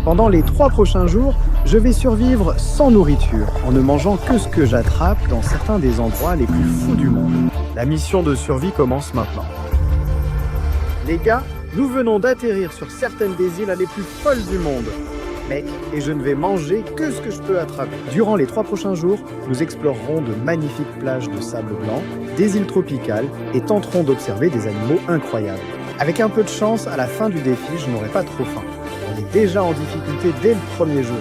Pendant les 3 prochains jours, je vais survivre sans nourriture, en ne mangeant que ce que j'attrape dans certains des endroits les plus fous du monde. La mission de survie commence maintenant. Les gars, nous venons d'atterrir sur certaines des îles les plus folles du monde. Mec, et je ne vais manger que ce que je peux attraper. Durant les 3 prochains jours, nous explorerons de magnifiques plages de sable blanc, des îles tropicales et tenterons d'observer des animaux incroyables. Avec un peu de chance, à la fin du défi, je n'aurai pas trop faim. On est déjà en difficulté dès le premier jour.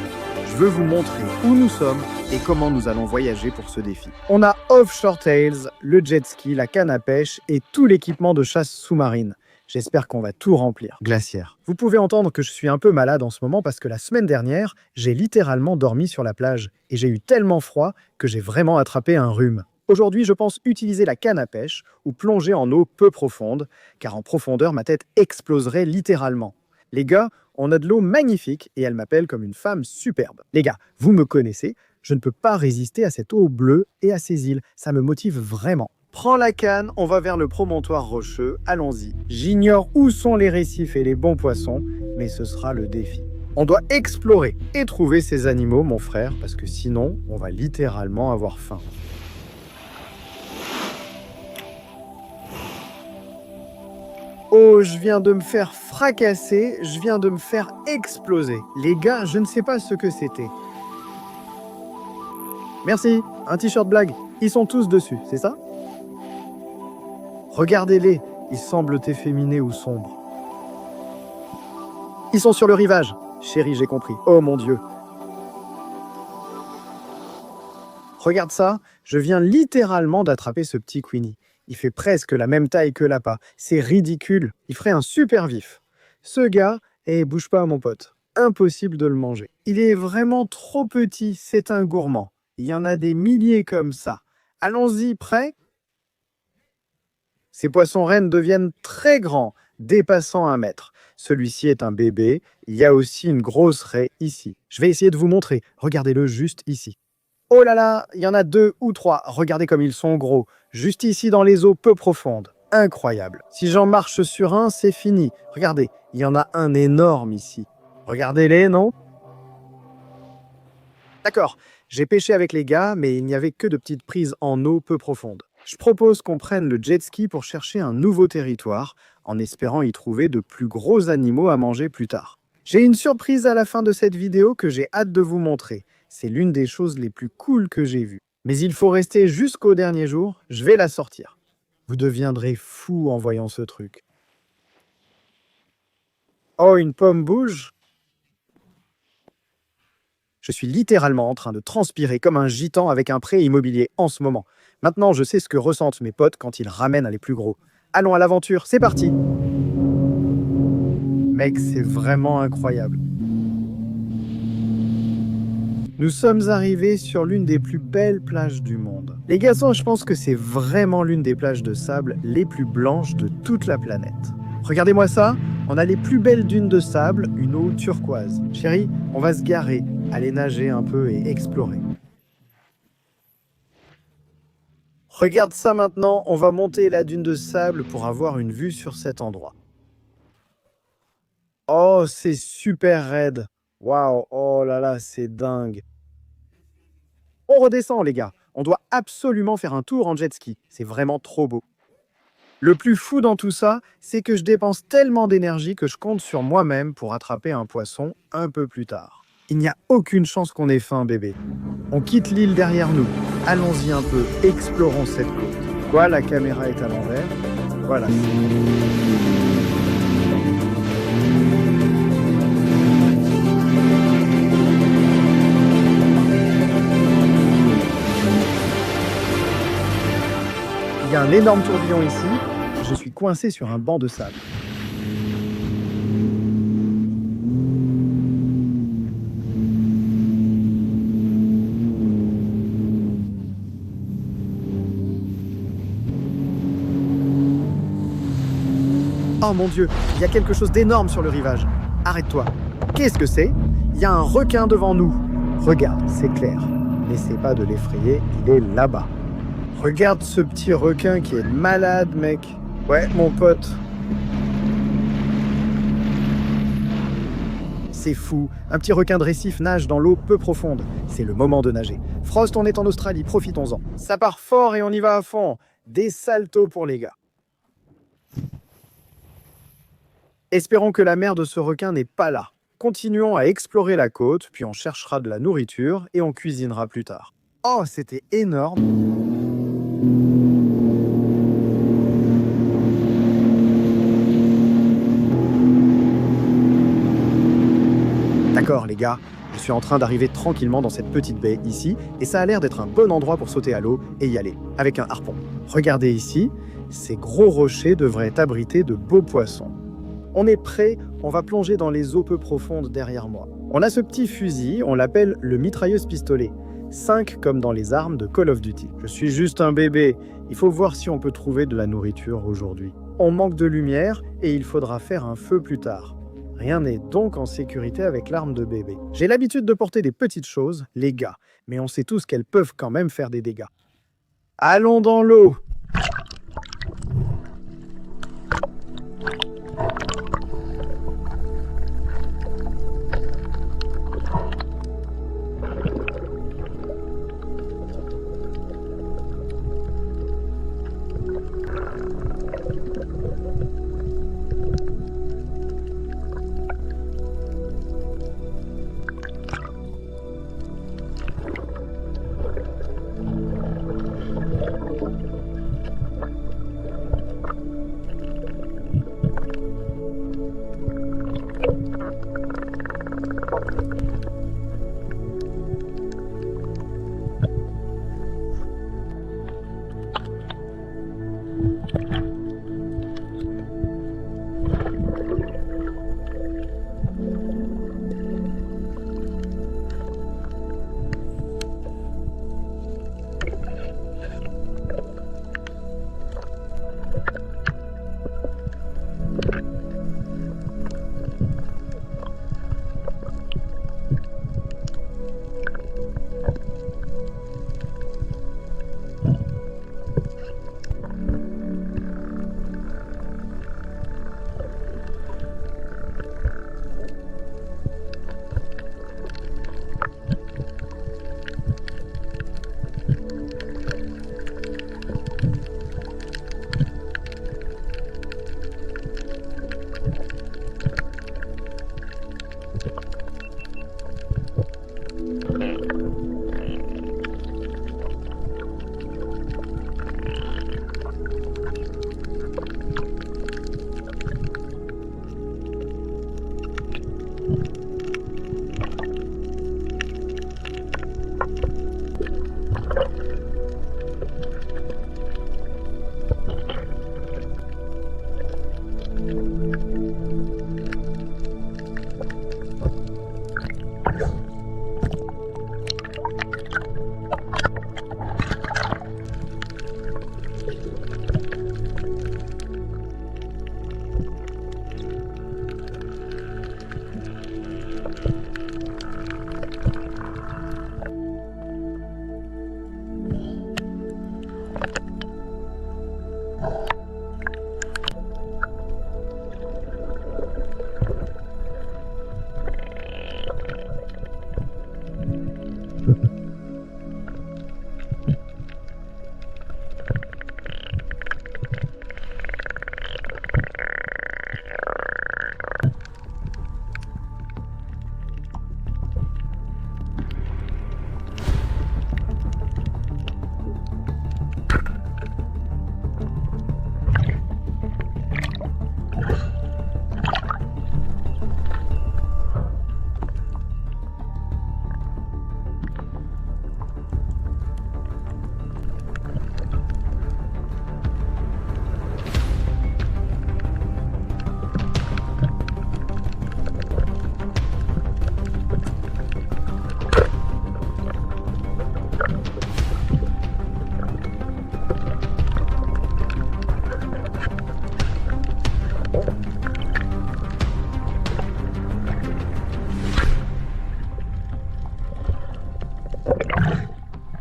Je veux vous montrer où nous sommes et comment nous allons voyager pour ce défi. On a Offshore Tales, le jet ski, la canne à pêche et tout l'équipement de chasse sous-marine. J'espère qu'on va tout remplir. Glaciaire. Vous pouvez entendre que je suis un peu malade en ce moment parce que la semaine dernière, j'ai littéralement dormi sur la plage et j'ai eu tellement froid que j'ai vraiment attrapé un rhume. Aujourd'hui, je pense utiliser la canne à pêche ou plonger en eau peu profonde, car en profondeur, ma tête exploserait littéralement. Les gars, on a de l'eau magnifique et elle m'appelle comme une femme superbe. Les gars, vous me connaissez, je ne peux pas résister à cette eau bleue et à ces îles. Ça me motive vraiment. Prends la canne, on va vers le promontoire rocheux, allons-y. J'ignore où sont les récifs et les bons poissons, mais ce sera le défi. On doit explorer et trouver ces animaux, mon frère, parce que sinon, on va littéralement avoir faim. Oh, je viens de me faire fracasser, je viens de me faire exploser. Les gars, je ne sais pas ce que c'était. Merci, un t-shirt blague. Ils sont tous dessus, c'est ça ? Regardez-les, ils semblent efféminés ou sombres. Ils sont sur le rivage. Chérie, j'ai compris. Oh mon Dieu. Regarde ça, je viens littéralement d'attraper ce petit Queenie. Il fait presque la même taille que l'appât. C'est ridicule. Il ferait un super vif. Ce gars, bouge pas mon pote. Impossible de le manger. Il est vraiment trop petit, c'est un gourmand. Il y en a des milliers comme ça. Allons-y, prêt ? Ces poissons rennes deviennent très grands, dépassant 1 mètre. Celui-ci est un bébé. Il y a aussi une grosse raie ici. Je vais essayer de vous montrer. Regardez-le juste ici. Oh là là, il y en a 2 ou 3. Regardez comme ils sont gros. Juste ici dans les eaux peu profondes. Incroyable. Si j'en marche sur un, c'est fini. Regardez, il y en a un énorme ici. Regardez-les, non ? D'accord, j'ai pêché avec les gars, mais il n'y avait que de petites prises en eau peu profonde. Je propose qu'on prenne le jet ski pour chercher un nouveau territoire, en espérant y trouver de plus gros animaux à manger plus tard. J'ai une surprise à la fin de cette vidéo que j'ai hâte de vous montrer. C'est l'une des choses les plus cool que j'ai vues. Mais il faut rester jusqu'au dernier jour, je vais la sortir. Vous deviendrez fou en voyant ce truc. Oh, une pomme bouge ? Je suis littéralement en train de transpirer comme un gitan avec un prêt immobilier en ce moment. Maintenant, je sais ce que ressentent mes potes quand ils ramènent les plus gros. Allons à l'aventure, c'est parti! Mec, c'est vraiment incroyable. Nous sommes arrivés sur l'une des plus belles plages du monde. Les garçons, je pense que c'est vraiment l'une des plages de sable les plus blanches de toute la planète. Regardez-moi ça, on a les plus belles dunes de sable, une eau turquoise. Chérie, on va se garer, aller nager un peu et explorer. Regarde ça maintenant, on va monter la dune de sable pour avoir une vue sur cet endroit. Oh, c'est super raide. Waouh, oh là là, c'est dingue. On redescend les gars, on doit absolument faire un tour en jet ski, c'est vraiment trop beau. Le plus fou dans tout ça, c'est que je dépense tellement d'énergie que je compte sur moi-même pour attraper un poisson un peu plus tard. Il n'y a aucune chance qu'on ait faim, bébé. On quitte l'île derrière nous. Allons-y un peu, explorons cette côte. Quoi, la caméra est à l'envers? Voilà. Il y a un énorme tourbillon ici. Je suis coincé sur un banc de sable. Oh mon Dieu, il y a quelque chose d'énorme sur le rivage. Arrête-toi. Qu'est-ce que c'est? Il y a un requin devant nous. Regarde, c'est clair. N'essaie pas de l'effrayer, il est là-bas. Regarde ce petit requin qui est malade, mec. Ouais, mon pote. C'est fou, un petit requin de récif nage dans l'eau peu profonde. C'est le moment de nager. Frost, on est en Australie, profitons-en. Ça part fort et on y va à fond. Des saltos pour les gars. Espérons que la mère de ce requin n'est pas là. Continuons à explorer la côte, puis on cherchera de la nourriture et on cuisinera plus tard. Oh, c'était énorme! D'accord les gars, je suis en train d'arriver tranquillement dans cette petite baie ici, et ça a l'air d'être un bon endroit pour sauter à l'eau et y aller, avec un harpon. Regardez ici, ces gros rochers devraient abriter de beaux poissons. On est prêt, on va plonger dans les eaux peu profondes derrière moi. On a ce petit fusil, on l'appelle le mitrailleuse pistolet. 5 comme dans les armes de Call of Duty. Je suis juste un bébé, il faut voir si on peut trouver de la nourriture aujourd'hui. On manque de lumière et il faudra faire un feu plus tard. Rien n'est donc en sécurité avec l'arme de bébé. J'ai l'habitude de porter des petites choses, les gars, mais on sait tous qu'elles peuvent quand même faire des dégâts. Allons dans l'eau!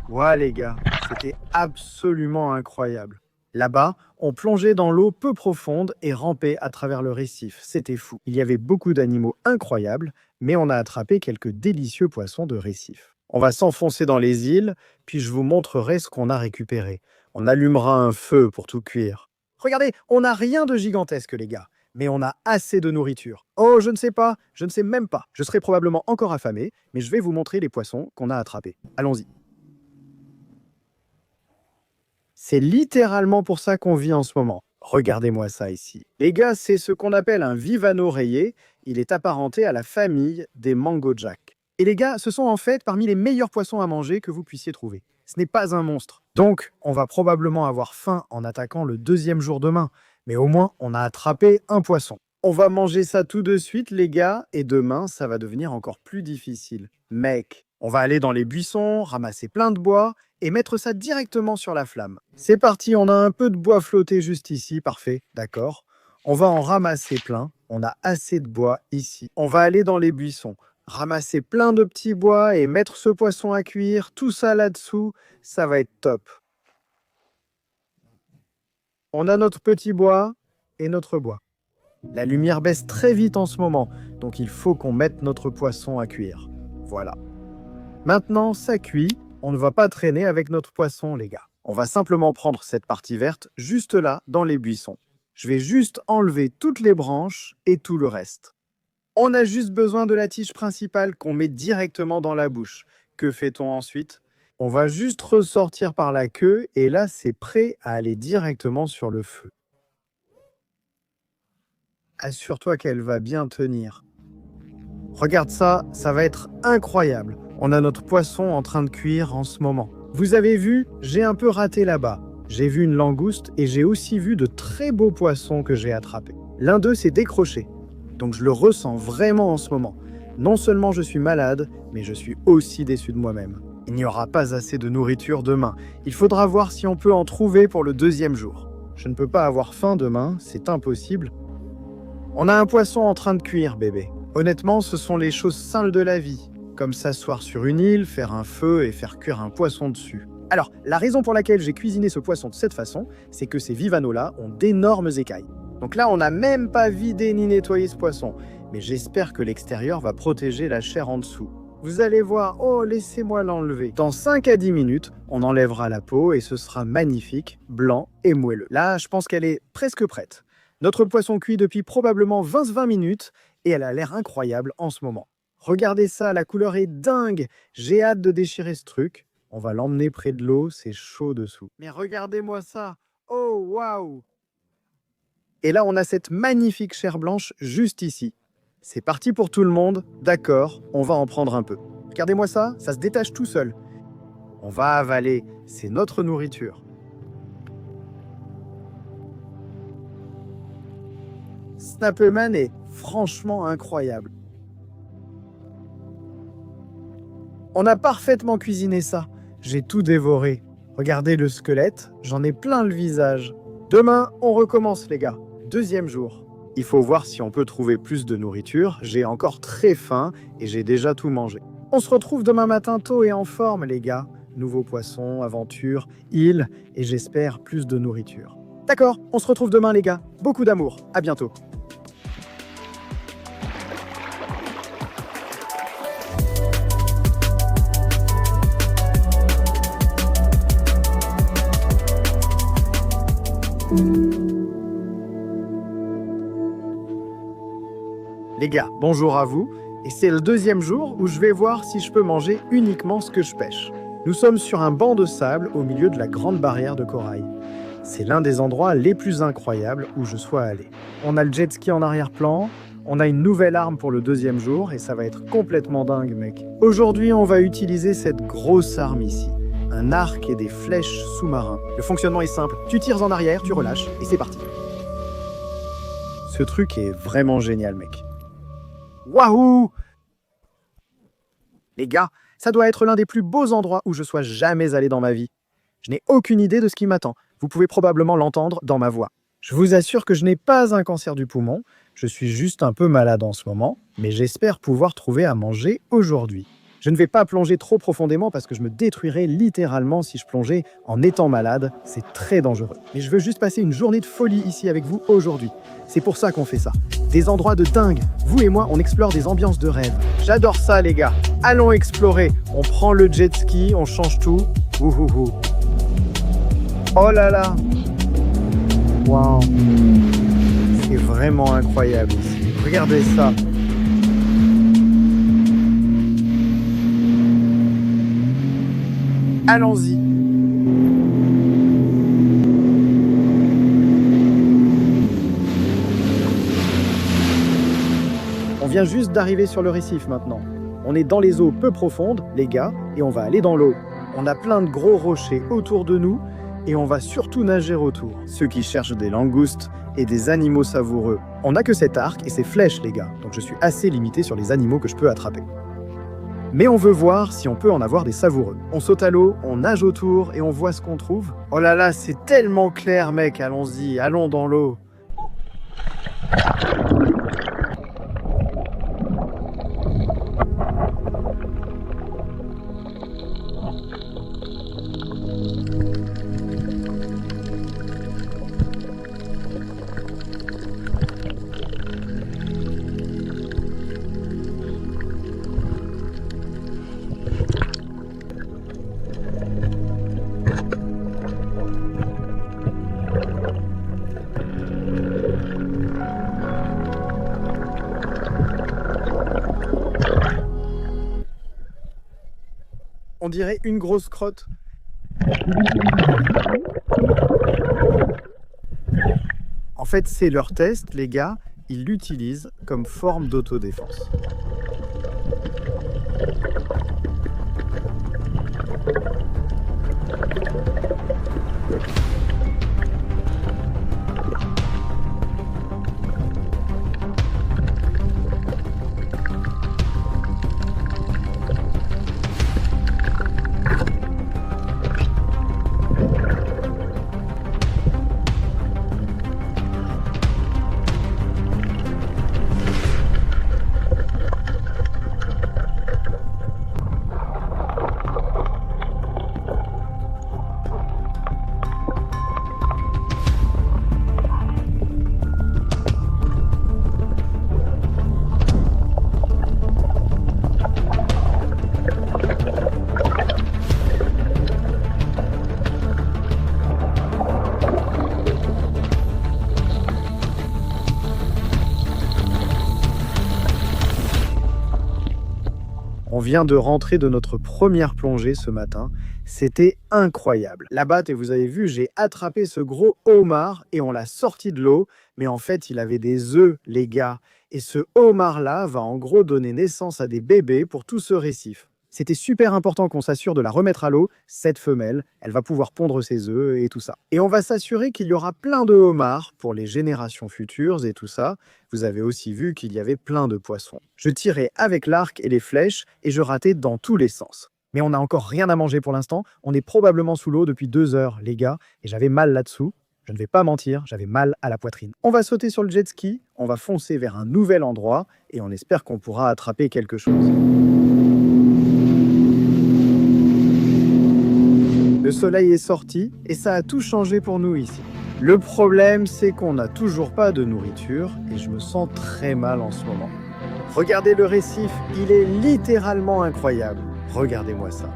Ouais les gars, c'était absolument incroyable. Là-bas, on plongeait dans l'eau peu profonde et rampait à travers le récif. C'était fou. Il y avait beaucoup d'animaux incroyables, mais on a attrapé quelques délicieux poissons de récif. On va s'enfoncer dans les îles, puis je vous montrerai ce qu'on a récupéré. On allumera un feu pour tout cuire. Regardez, on n'a rien de gigantesque, les gars, mais on a assez de nourriture. Oh, je ne sais pas, je ne sais même pas. Je serai probablement encore affamé, mais je vais vous montrer les poissons qu'on a attrapés. Allons-y. C'est littéralement pour ça qu'on vit en ce moment. Regardez-moi ça ici. Les gars, c'est ce qu'on appelle un vivano rayé. Il est apparenté à la famille des mango-jack. Et les gars, ce sont en fait parmi les meilleurs poissons à manger que vous puissiez trouver. Ce n'est pas un monstre. Donc, on va probablement avoir faim en attaquant le deuxième jour demain. Mais au moins, on a attrapé un poisson. On va manger ça tout de suite, les gars, et demain, ça va devenir encore plus difficile. Mec, on va aller dans les buissons, ramasser plein de bois et mettre ça directement sur la flamme. C'est parti, on a un peu de bois flotté juste ici, parfait, d'accord. On va en ramasser plein, on a assez de bois ici. On va aller dans les buissons, ramasser plein de petits bois et mettre ce poisson à cuire, tout ça là-dessous, ça va être top. On a notre petit bois et notre bois. La lumière baisse très vite en ce moment, donc il faut qu'on mette notre poisson à cuire. Voilà. Maintenant, ça cuit. On ne va pas traîner avec notre poisson, les gars. On va simplement prendre cette partie verte juste là, dans les buissons. Je vais juste enlever toutes les branches et tout le reste. On a juste besoin de la tige principale qu'on met directement dans la bouche. Que fait-on ensuite? On va juste ressortir par la queue et là, c'est prêt à aller directement sur le feu. Assure-toi qu'elle va bien tenir. Regarde ça, ça va être incroyable. On a notre poisson en train de cuire en ce moment. Vous avez vu, j'ai un peu raté là-bas. J'ai vu une langouste et j'ai aussi vu de très beaux poissons que j'ai attrapés. L'un d'eux s'est décroché, donc je le ressens vraiment en ce moment. Non seulement je suis malade, mais je suis aussi déçu de moi-même. Il n'y aura pas assez de nourriture demain. Il faudra voir si on peut en trouver pour le deuxième jour. Je ne peux pas avoir faim demain, c'est impossible. On a un poisson en train de cuire, bébé. Honnêtement, ce sont les choses simples de la vie, comme s'asseoir sur une île, faire un feu et faire cuire un poisson dessus. Alors, la raison pour laquelle j'ai cuisiné ce poisson de cette façon, c'est que ces vivanos-là ont d'énormes écailles. Donc là, on n'a même pas vidé ni nettoyé ce poisson, mais j'espère que l'extérieur va protéger la chair en dessous. Vous allez voir, oh, laissez-moi l'enlever. Dans 5 à 10 minutes, on enlèvera la peau et ce sera magnifique, blanc et moelleux. Là, je pense qu'elle est presque prête. Notre poisson cuit depuis probablement 20 minutes et elle a l'air incroyable en ce moment. Regardez ça, la couleur est dingue. J'ai hâte de déchirer ce truc. On va l'emmener près de l'eau, c'est chaud dessous. Mais regardez-moi ça. Oh, waouh! Et là, on a cette magnifique chair blanche juste ici. C'est parti pour tout le monde. D'accord, on va en prendre un peu. Regardez-moi ça, ça se détache tout seul. On va avaler, c'est notre nourriture. Snapperman est franchement incroyable. On a parfaitement cuisiné ça. J'ai tout dévoré. Regardez le squelette, j'en ai plein le visage. Demain, on recommence les gars. Deuxième jour. Il faut voir si on peut trouver plus de nourriture. J'ai encore très faim et j'ai déjà tout mangé. On se retrouve demain matin tôt et en forme les gars. Nouveaux poissons, aventures, îles et j'espère plus de nourriture. D'accord, on se retrouve demain les gars. Beaucoup d'amour. À bientôt. Les gars, bonjour à vous, et c'est le deuxième jour où je vais voir si je peux manger uniquement ce que je pêche. Nous sommes sur un banc de sable au milieu de la grande barrière de corail. C'est l'un des endroits les plus incroyables où je sois allé. On a le jet ski en arrière-plan, on a une nouvelle arme pour le deuxième jour, et ça va être complètement dingue, mec. Aujourd'hui, on va utiliser cette grosse arme ici. Un arc et des flèches sous-marins. Le fonctionnement est simple, tu tires en arrière, tu relâches, et c'est parti. Ce truc est vraiment génial, mec. Waouh! Les gars, ça doit être l'un des plus beaux endroits où je sois jamais allé dans ma vie. Je n'ai aucune idée de ce qui m'attend. Vous pouvez probablement l'entendre dans ma voix. Je vous assure que je n'ai pas un cancer du poumon. Je suis juste un peu malade en ce moment, mais j'espère pouvoir trouver à manger aujourd'hui. Je ne vais pas plonger trop profondément parce que je me détruirais littéralement si je plongeais en étant malade. C'est très dangereux. Mais je veux juste passer une journée de folie ici avec vous aujourd'hui. C'est pour ça qu'on fait ça. Des endroits de dingue. Vous et moi, on explore des ambiances de rêve. J'adore ça, les gars. Allons explorer. On prend le jet ski, on change tout. Ouhouhou. Oh là là. Waouh. C'est vraiment incroyable ici. Regardez ça. Allons-y. On vient juste d'arriver sur le récif maintenant. On est dans les eaux peu profondes, les gars, et on va aller dans l'eau. On a plein de gros rochers autour de nous et on va surtout nager autour. Ceux qui cherchent des langoustes et des animaux savoureux. On n'a que cet arc et ces flèches, les gars, donc je suis assez limité sur les animaux que je peux attraper. Mais on veut voir si on peut en avoir des savoureux. On saute à l'eau, on nage autour et on voit ce qu'on trouve. Oh là là, c'est tellement clair, mec, allons-y, allons dans l'eau. On dirait une grosse crotte. En fait, c'est leur test, les gars. Ils l'utilisent comme forme d'autodéfense. On vient de rentrer de notre première plongée ce matin. C'était incroyable. Là-bas, et vous avez vu, j'ai attrapé ce gros homard et on l'a sorti de l'eau. Mais en fait, il avait des œufs, les gars. Et ce homard-là va en gros donner naissance à des bébés pour tout ce récif. C'était super important qu'on s'assure de la remettre à l'eau, cette femelle. Elle va pouvoir pondre ses œufs et tout ça. Et on va s'assurer qu'il y aura plein de homards pour les générations futures et tout ça. Vous avez aussi vu qu'il y avait plein de poissons. Je tirais avec l'arc et les flèches et je ratais dans tous les sens. Mais on n'a encore rien à manger pour l'instant. On est probablement sous l'eau depuis 2 heures, les gars, et j'avais mal là-dessous. Je ne vais pas mentir, j'avais mal à la poitrine. On va sauter sur le jet ski, on va foncer vers un nouvel endroit et on espère qu'on pourra attraper quelque chose. Le soleil est sorti et ça a tout changé pour nous ici. Le problème, c'est qu'on n'a toujours pas de nourriture et je me sens très mal en ce moment. Regardez le récif, il est littéralement incroyable. Regardez-moi ça.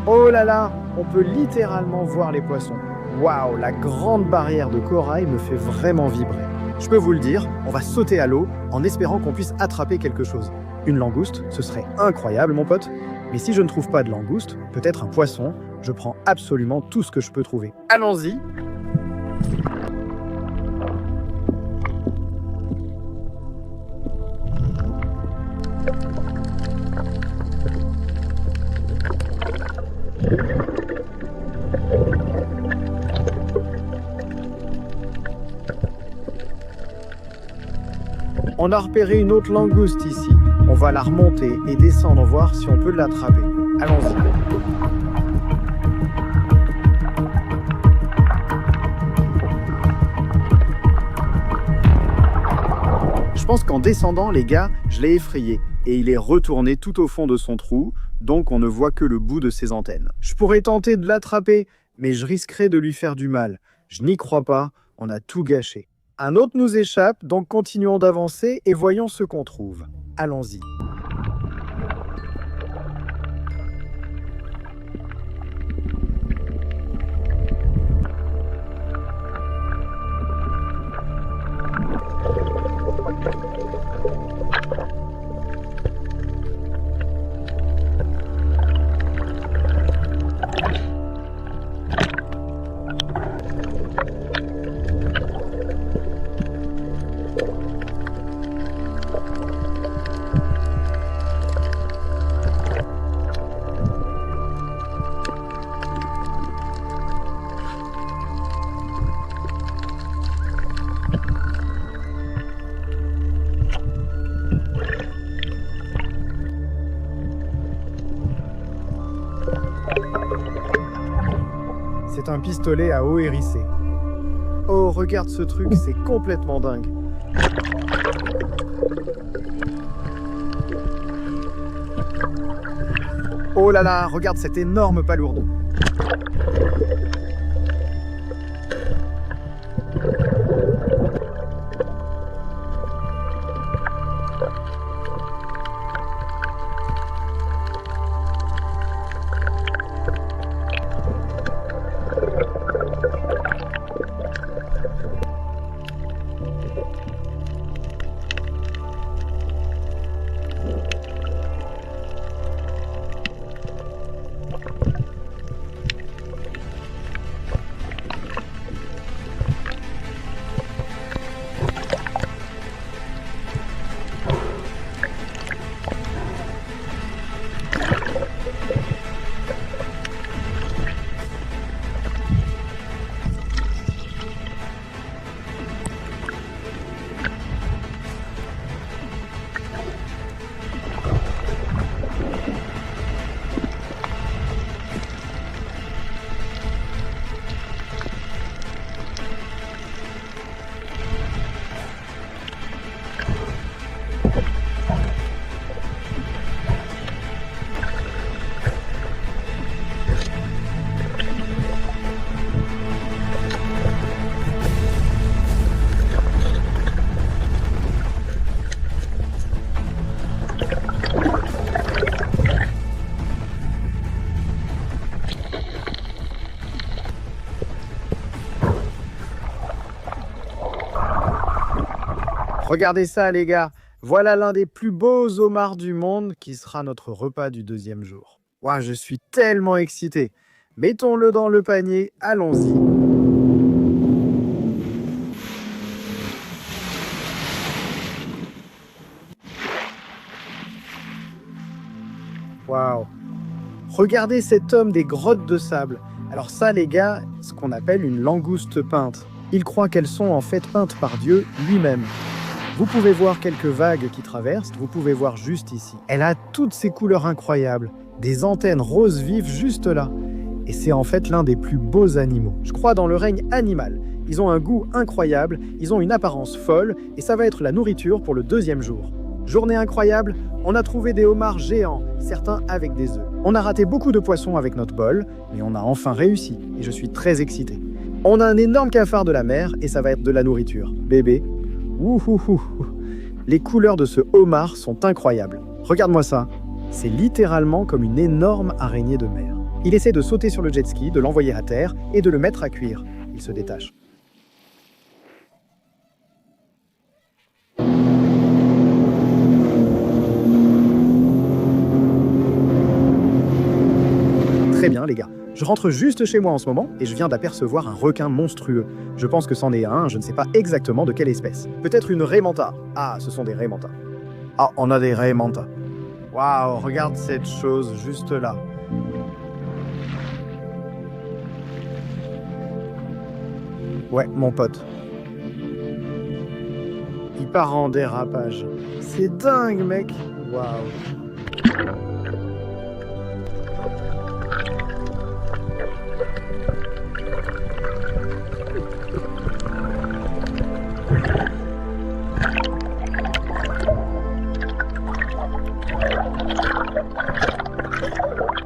Oh là là, on peut littéralement voir les poissons. Waouh, la grande barrière de corail me fait vraiment vibrer. Je peux vous le dire, on va sauter à l'eau en espérant qu'on puisse attraper quelque chose. Une langouste, ce serait incroyable, mon pote. Mais si je ne trouve pas de langouste, peut-être un poisson, je prends absolument tout ce que je peux trouver. Allons-y! On a repéré une autre langouste ici. On va la remonter et descendre voir si on peut l'attraper. Allons-y. Je pense qu'en descendant, les gars, je l'ai effrayé. et il est retourné tout au fond de son trou, donc on ne voit que le bout de ses antennes. Je pourrais tenter de l'attraper, mais je risquerais de lui faire du mal. Je n'y crois pas, on a tout gâché. Un autre nous échappe, donc continuons d'avancer et voyons ce qu'on trouve. Allons-y. C'est un pistolet à eau hérissée. Oh, regarde ce truc, c'est complètement dingue. Oh là là, regarde cette énorme palourde. Regardez ça les gars, voilà l'un des plus beaux homards du monde qui sera notre repas du deuxième jour. Ouah, je suis tellement excité. Mettons-le dans le panier, allons-y. Waouh! Regardez cet homme des grottes de sable. Alors ça les gars, ce qu'on appelle une langouste peinte. Il croit qu'elles sont en fait peintes par Dieu lui-même. Vous pouvez voir quelques vagues qui traversent, vous pouvez voir juste ici. Elle a toutes ces couleurs incroyables, des antennes roses vives juste là. Et c'est en fait l'un des plus beaux animaux. Je crois dans le règne animal. Ils ont un goût incroyable, ils ont une apparence folle, et ça va être la nourriture pour le deuxième jour. Journée incroyable, on a trouvé des homards géants, certains avec des œufs. On a raté beaucoup de poissons avec notre bol, mais on a enfin réussi, et je suis très excité. On a un énorme cafard de la mer, et ça va être de la nourriture. Bébé. Ouhouhou. Les couleurs de ce homard sont incroyables. Regarde-moi ça. C'est littéralement comme une énorme araignée de mer. Il essaie de sauter sur le jet ski, de l'envoyer à terre et de le mettre à cuire. Il se détache. Très bien les gars. Je rentre juste chez moi en ce moment et je viens d'apercevoir un requin monstrueux. Je pense que c'en est un, je ne sais pas exactement de quelle espèce. Peut-être une raie manta. Ah, ce sont des raies manta. Ah, on a des raies manta. Waouh, regarde cette chose juste là. Ouais, mon pote. Il part en dérapage. C'est dingue, mec. Waouh.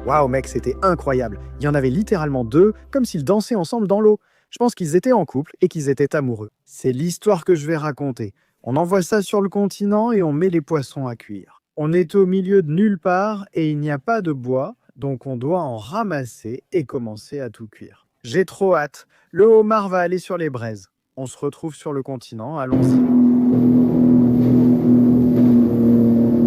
Waouh mec, c'était incroyable. Il y en avait littéralement 2, comme s'ils dansaient ensemble dans l'eau. Je pense qu'ils étaient en couple et qu'ils étaient amoureux. C'est l'histoire que je vais raconter. On envoie ça sur le continent et on met les poissons à cuire. On est au milieu de nulle part et il n'y a pas de bois, donc on doit en ramasser et commencer à tout cuire. J'ai trop hâte. Le homard va aller sur les braises. On se retrouve sur le continent, allons-y.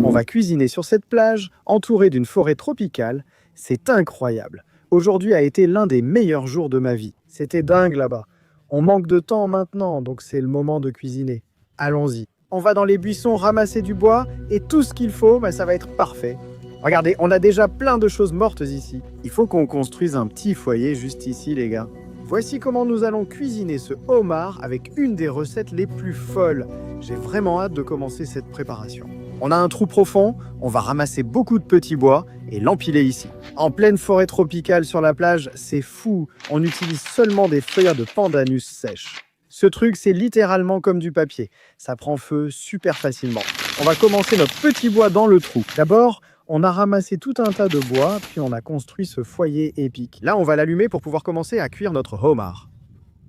On va cuisiner sur cette plage, entourée d'une forêt tropicale. C'est incroyable. Aujourd'hui a été l'un des meilleurs jours de ma vie. C'était dingue là-bas. On manque de temps maintenant, donc c'est le moment de cuisiner. Allons-y. On va dans les buissons ramasser du bois et tout ce qu'il faut, ça va être parfait. Regardez, on a déjà plein de choses mortes ici. Il faut qu'on construise un petit foyer juste ici, les gars. Voici comment nous allons cuisiner ce homard avec une des recettes les plus folles. J'ai vraiment hâte de commencer cette préparation. On a un trou profond, on va ramasser beaucoup de petits bois et l'empiler ici. En pleine forêt tropicale sur la plage, c'est fou. On utilise seulement des feuilles de pandanus sèches. Ce truc, c'est littéralement comme du papier. Ça prend feu super facilement. On va commencer notre petit bois dans le trou. D'abord, on a ramassé tout un tas de bois, puis on a construit ce foyer épique. Là, on va l'allumer pour pouvoir commencer à cuire notre homard.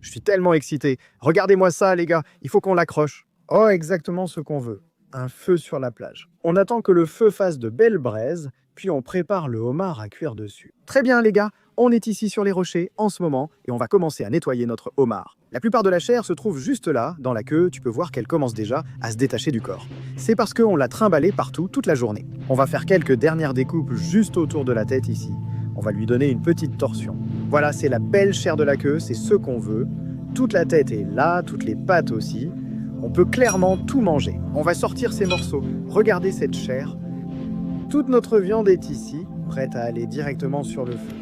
Je suis tellement excité. Regardez-moi ça, les gars. Il faut qu'on l'accroche. Oh, exactement ce qu'on veut. Un feu sur la plage. On attend que le feu fasse de belles braises, puis on prépare le homard à cuire dessus. Très bien, les gars. On est ici sur les rochers en ce moment et on va commencer à nettoyer notre homard. La plupart de la chair se trouve juste là, dans la queue. Tu peux voir qu'elle commence déjà à se détacher du corps. C'est parce qu'on l'a trimballé partout toute la journée. On va faire quelques dernières découpes juste autour de la tête ici. On va lui donner une petite torsion. Voilà, c'est la belle chair de la queue, c'est ce qu'on veut. Toute la tête est là, toutes les pattes aussi. On peut clairement tout manger. On va sortir ces morceaux. Regardez cette chair. Toute notre viande est ici, prête à aller directement sur le feu.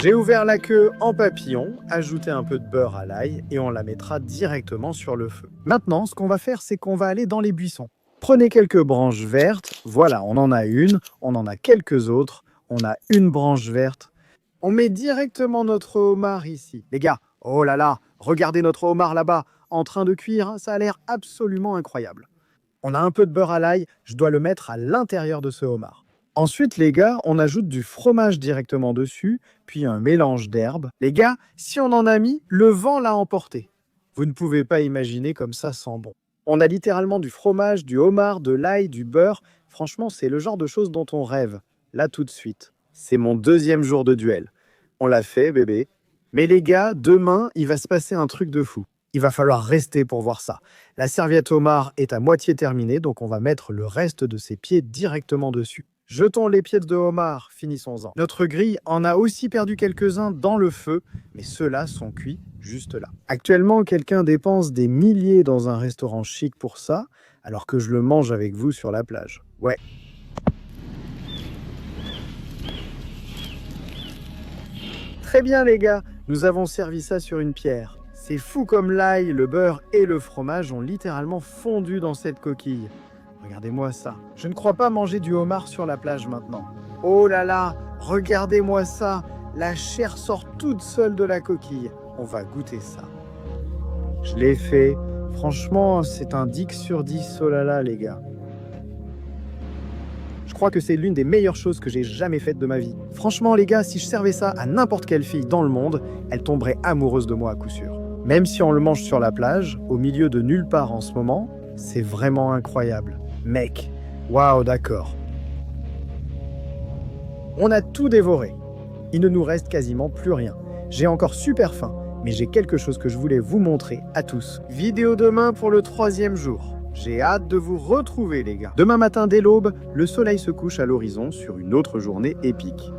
J'ai ouvert la queue en papillon, ajouté un peu de beurre à l'ail et on la mettra directement sur le feu. Maintenant, ce qu'on va faire, c'est qu'on va aller dans les buissons. Prenez quelques branches vertes. Voilà, on en a une, on en a quelques autres. On a une branche verte. On met directement notre homard ici. Les gars, oh là là, regardez notre homard là-bas, en train de cuire, ça a l'air absolument incroyable. On a un peu de beurre à l'ail, je dois le mettre à l'intérieur de ce homard. Ensuite, les gars, on ajoute du fromage directement dessus, puis un mélange d'herbes. Les gars, si on en a mis, le vent l'a emporté. Vous ne pouvez pas imaginer comme ça sent bon. On a littéralement du fromage, du homard, de l'ail, du beurre. Franchement, c'est le genre de choses dont on rêve. Là, tout de suite. C'est mon 2e jour de duel. On l'a fait, bébé. Mais les gars, demain, il va se passer un truc de fou. Il va falloir rester pour voir ça. La serviette homard est à moitié terminée, donc on va mettre le reste de ses pieds directement dessus. Jetons les pieds de homard, finissons-en. Notre grille en a aussi perdu quelques-uns dans le feu, mais ceux-là sont cuits juste là. Actuellement, quelqu'un dépense des milliers dans un restaurant chic pour ça, alors que je le mange avec vous sur la plage. Ouais. Très bien les gars, nous avons servi ça sur une pierre. C'est fou comme l'ail, le beurre et le fromage ont littéralement fondu dans cette coquille. Regardez-moi ça. Je ne crois pas manger du homard sur la plage maintenant. Oh là là, regardez-moi ça. La chair sort toute seule de la coquille. On va goûter ça. Je l'ai fait. Franchement, c'est un 10 sur 10. Oh là là, les gars. Je crois que c'est l'une des meilleures choses que j'ai jamais faites de ma vie. Franchement, les gars, si je servais ça à n'importe quelle fille dans le monde, elle tomberait amoureuse de moi à coup sûr. Même si on le mange sur la plage, au milieu de nulle part en ce moment, c'est vraiment incroyable. Mec, waouh, d'accord. On a tout dévoré. Il ne nous reste quasiment plus rien. J'ai encore super faim, mais j'ai quelque chose que je voulais vous montrer à tous. Vidéo demain pour le 3e jour. J'ai hâte de vous retrouver, les gars. Demain matin, dès l'aube, le soleil se couche à l'horizon sur une autre journée épique.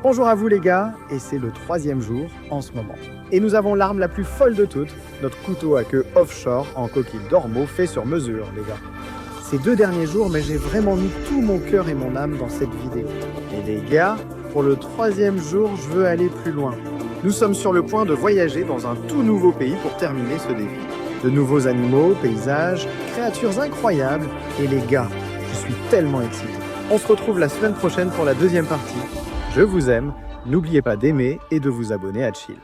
Bonjour à vous les gars, et c'est le 3e jour en ce moment. Et nous avons l'arme la plus folle de toutes, notre couteau à queue offshore en coquille d'ormeau fait sur mesure, les gars. Ces 2 derniers jours, mais j'ai vraiment mis tout mon cœur et mon âme dans cette vidéo. Et les gars, pour le 3e jour, je veux aller plus loin. Nous sommes sur le point de voyager dans un tout nouveau pays pour terminer ce défi. De nouveaux animaux, paysages, créatures incroyables, et les gars, je suis tellement excité. On se retrouve la semaine prochaine pour la 2e partie. Je vous aime, n'oubliez pas d'aimer et de vous abonner à Chill.